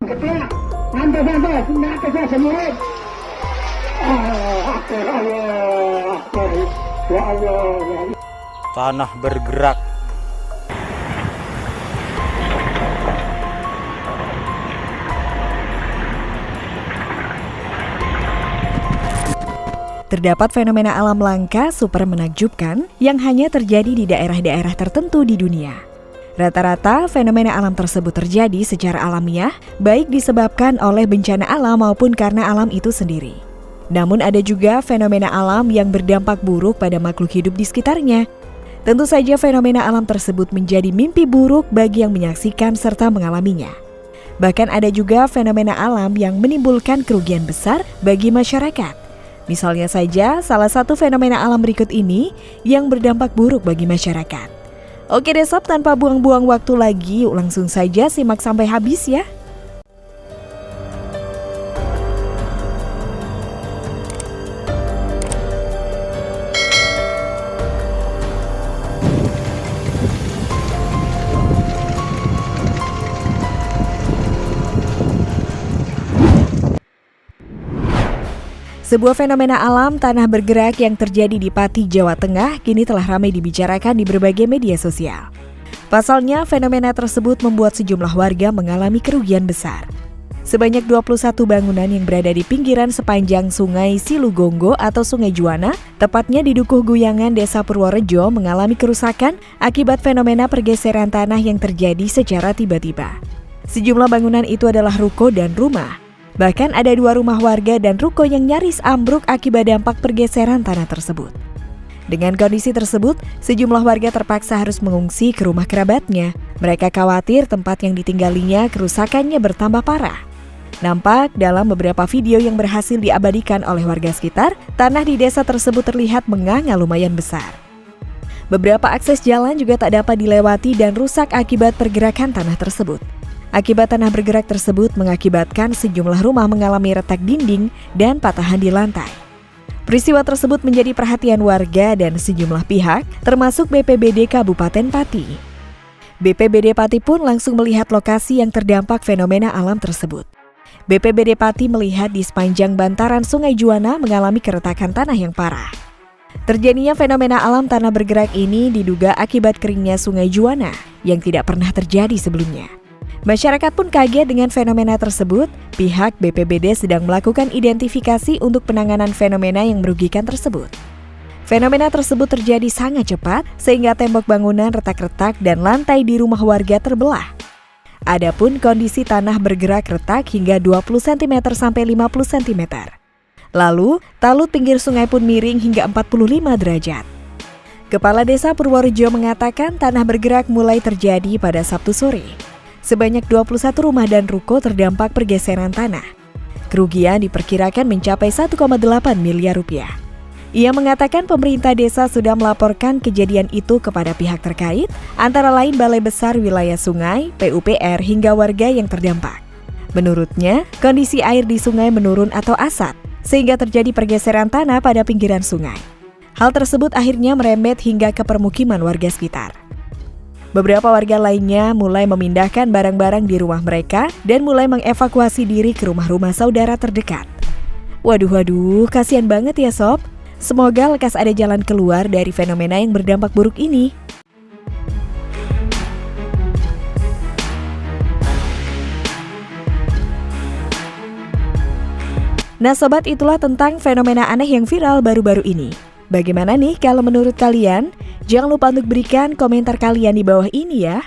Setelah santai-santai, naik ke semua. Allah, ya Allah. Tanah bergerak. Terdapat fenomena alam langka super menakjubkan yang hanya terjadi di daerah-daerah tertentu di dunia. Rata-rata fenomena alam tersebut terjadi secara alamiah, baik disebabkan oleh bencana alam maupun karena alam itu sendiri. Namun ada juga fenomena alam yang berdampak buruk pada makhluk hidup di sekitarnya. Tentu saja fenomena alam tersebut menjadi mimpi buruk bagi yang menyaksikan serta mengalaminya. Bahkan ada juga fenomena alam yang menimbulkan kerugian besar bagi masyarakat. Misalnya saja salah satu fenomena alam berikut ini yang berdampak buruk bagi masyarakat. Oke deh sob, tanpa buang-buang waktu lagi, yuk langsung saja simak sampai habis ya. Sebuah fenomena alam tanah bergerak yang terjadi di Pati, Jawa Tengah kini telah ramai dibicarakan di berbagai media sosial. Pasalnya, fenomena tersebut membuat sejumlah warga mengalami kerugian besar. Sebanyak 21 bangunan yang berada di pinggiran sepanjang Sungai Silugonggo atau Sungai Juwana, tepatnya di Dukuh Guyangan, Desa Purworejo, mengalami kerusakan akibat fenomena pergeseran tanah yang terjadi secara tiba-tiba. Sejumlah bangunan itu adalah ruko dan rumah. Bahkan ada 2 rumah warga dan ruko yang nyaris ambruk akibat dampak pergeseran tanah tersebut. Dengan kondisi tersebut, sejumlah warga terpaksa harus mengungsi ke rumah kerabatnya. Mereka khawatir tempat yang ditinggalinya kerusakannya bertambah parah. Nampak dalam beberapa video yang berhasil diabadikan oleh warga sekitar, tanah di desa tersebut terlihat menganga lumayan besar. Beberapa akses jalan juga tak dapat dilewati dan rusak akibat pergerakan tanah tersebut. Akibat tanah bergerak tersebut mengakibatkan sejumlah rumah mengalami retak dinding dan patahan di lantai. Peristiwa tersebut menjadi perhatian warga dan sejumlah pihak, termasuk BPBD Kabupaten Pati. BPBD Pati pun langsung melihat lokasi yang terdampak fenomena alam tersebut. BPBD Pati melihat di sepanjang bantaran Sungai Juwana mengalami keretakan tanah yang parah. Terjadinya fenomena alam tanah bergerak ini diduga akibat keringnya Sungai Juwana yang tidak pernah terjadi sebelumnya. Masyarakat pun kaget dengan fenomena tersebut. Pihak BPBD sedang melakukan identifikasi untuk penanganan fenomena yang merugikan tersebut. Fenomena tersebut terjadi sangat cepat sehingga tembok bangunan retak-retak dan lantai di rumah warga terbelah. Adapun kondisi tanah bergerak retak hingga 20 cm sampai 50 cm. Lalu, talut pinggir sungai pun miring hingga 45 derajat. Kepala Desa Purworejo mengatakan tanah bergerak mulai terjadi pada Sabtu sore. Sebanyak 21 rumah dan ruko terdampak pergeseran tanah. Kerugian diperkirakan mencapai 1,8 miliar rupiah. Ia mengatakan pemerintah desa sudah melaporkan kejadian itu kepada pihak terkait, antara lain Balai Besar Wilayah Sungai, PUPR, hingga warga yang terdampak. Menurutnya, kondisi air di sungai menurun atau asat, sehingga terjadi pergeseran tanah pada pinggiran sungai. Hal tersebut akhirnya merembet hingga ke permukiman warga sekitar. Beberapa warga lainnya mulai memindahkan barang-barang di rumah mereka dan mulai mengevakuasi diri ke rumah-rumah saudara terdekat. Waduh, kasihan banget ya sob. Semoga lekas ada jalan keluar dari fenomena yang berdampak buruk ini. Nah sobat, itulah tentang fenomena aneh yang viral baru-baru ini. Bagaimana nih kalau menurut kalian? Jangan lupa untuk berikan komentar kalian di bawah ini ya.